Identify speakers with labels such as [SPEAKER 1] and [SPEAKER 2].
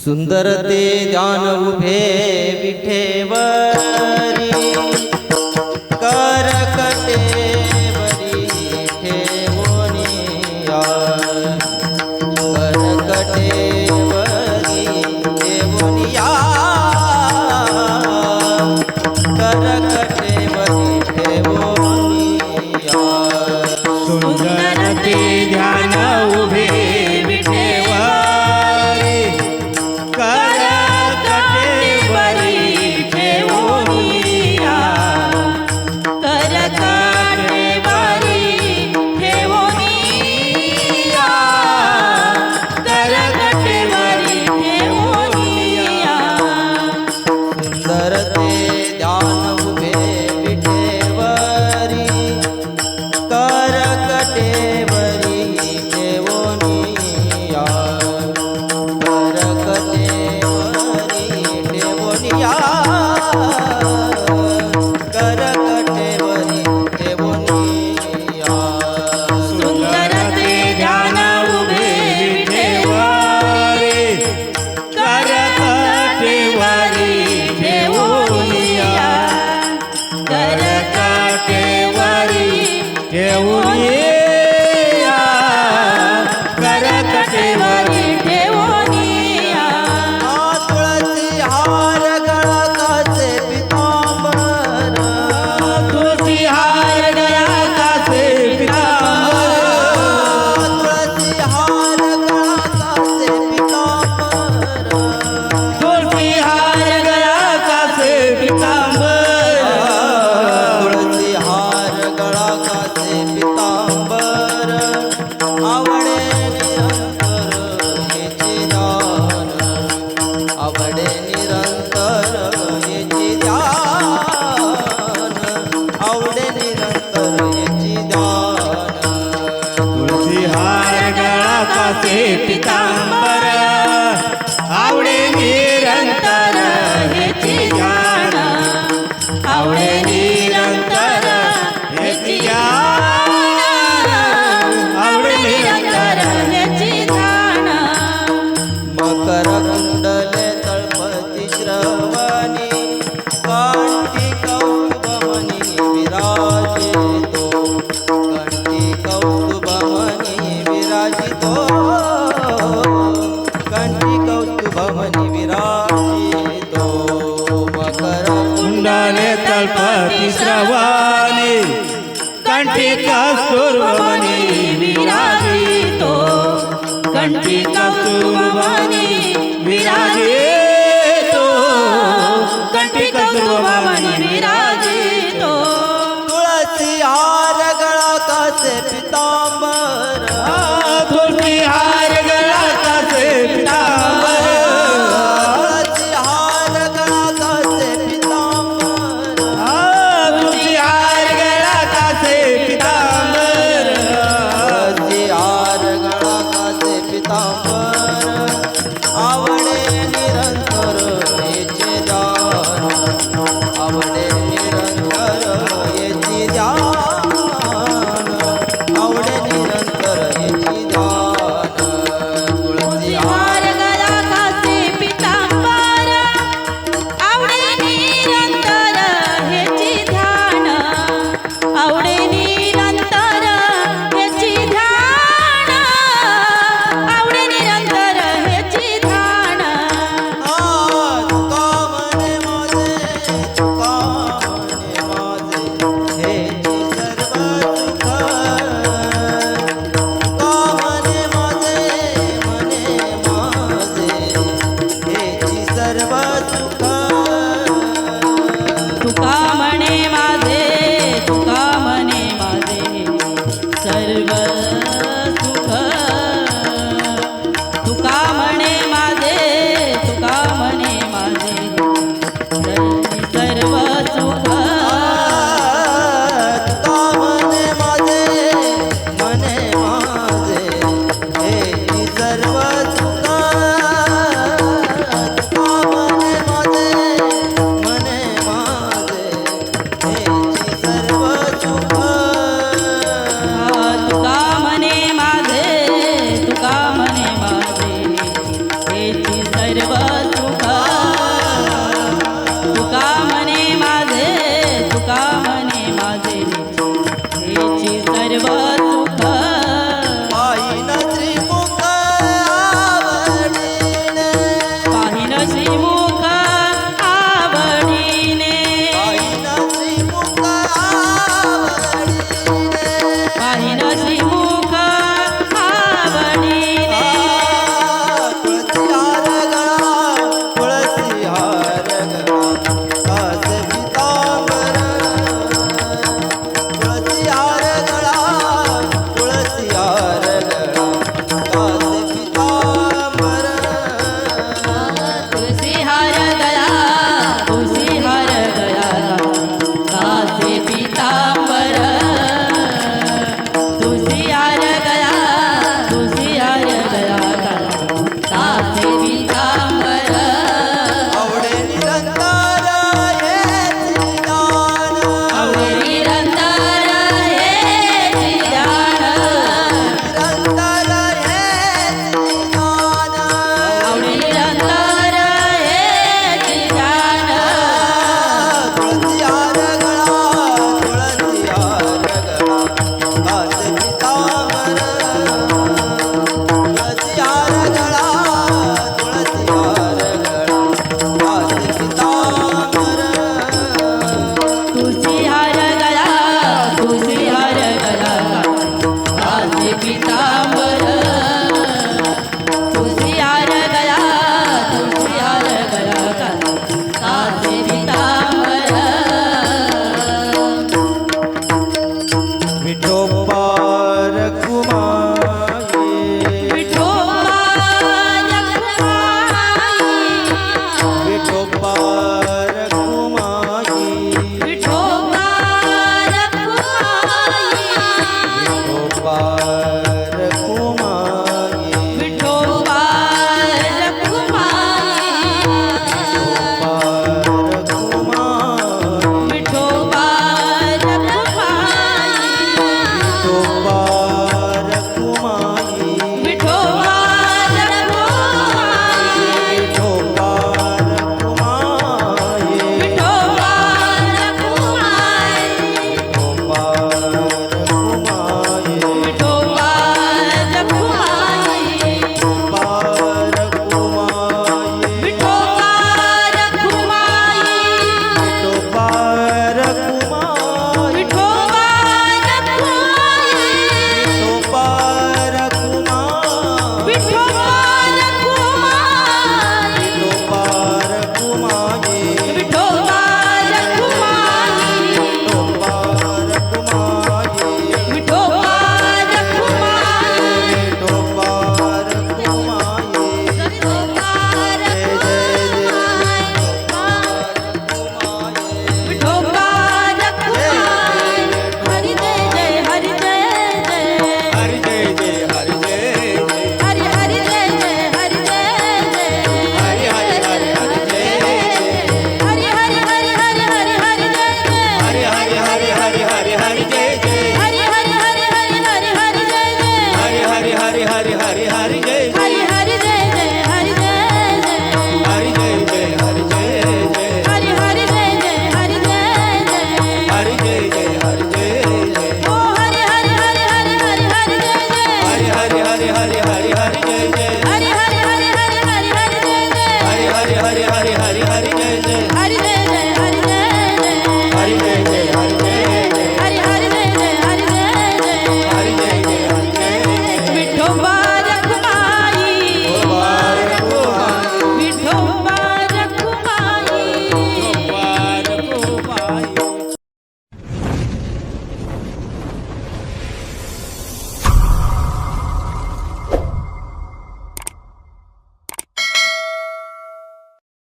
[SPEAKER 1] सुंदर ते ध्यान उभे विठेवरी करकटेवरी ठेवोनिया करकटेवरी ठेवोनिया करकटेवरी ठेवोनिया
[SPEAKER 2] सुंदर ते ध्यान उभे विठेवरी करकटेवरी ठेवोनिया
[SPEAKER 3] करकटेवरी ठेवोनिया करकटेवरी ठेवोनिया
[SPEAKER 1] सुंदर ते ध्यान उभे विठेवरी करकटेवरी ठेवोनिया करकटेवरी ठेवोनिया करकटेवरी ठेवोनिया
[SPEAKER 3] सुंदर ते ध्यान उभे
[SPEAKER 2] विठेवरी करकटेवरी ठेवोनिया करकटेवरी ठेवोनिया करकटेवरी
[SPEAKER 3] ठेवोनिया
[SPEAKER 1] तुळसी हार गळकाचे पितांबर
[SPEAKER 2] तुळसी हार गळकाचे पितांबर
[SPEAKER 1] तुळसी हार गळकाचे पितांबर
[SPEAKER 2] तुळसी हार गळकाचे पितांबर
[SPEAKER 1] तुळसी हार गळकाचे पितांबर आवडे निरंतर हेचे ध्यान आवडे निरंतर हेचे ध्यान आवडे निरंतर हेचे ध्यान
[SPEAKER 2] तुळसी हार गळकाचे पितांबर आवडे निरंतर हेची ध्यान आवडे निरंतर हेची ध्यान आवडे निरंतर
[SPEAKER 3] ह्याची ध्यान
[SPEAKER 1] मकर कुंडले तळपती श्रवणी कांठी कौस्तुभमणी विराजितो कंठी कौस्तुभमणी विराजितो कंठी कौस्तुभमणी विराजितो मकर
[SPEAKER 2] कुंडले तळपती श्रवणी कंठी कस्तुरमणी
[SPEAKER 3] विराजितो कंठी कौस्तुभमणी
[SPEAKER 2] विराजितो कंठी कस्तुरमणी
[SPEAKER 3] विराजितो
[SPEAKER 1] तुळसी हार गळकाचे पितांबर
[SPEAKER 2] तुळसी हार गळकाचे पितांबर
[SPEAKER 1] तुळसी हार गळकाचे पितांबर
[SPEAKER 2] तुळसी हार गळकाचे पितांबर
[SPEAKER 1] तुळसी हार गळकाचे पितांबर आवडे निरंतर हेचे ध्यान आवडे निरंतर हेची ध्यान आवडे निरंतर हेची ध्यान तुळसी
[SPEAKER 3] हार गळकाचे पितांबर आवडे निरंतर ह्याची ध्यान आवडे निरंतर ह्याची ध्यान आवडे निरंतर ह्याची ध्यान
[SPEAKER 1] तुका म्हणे माझे तुका म्हणे माझे हेची सर्व सुख तुका म्हणे माझे हेची सर्व सुख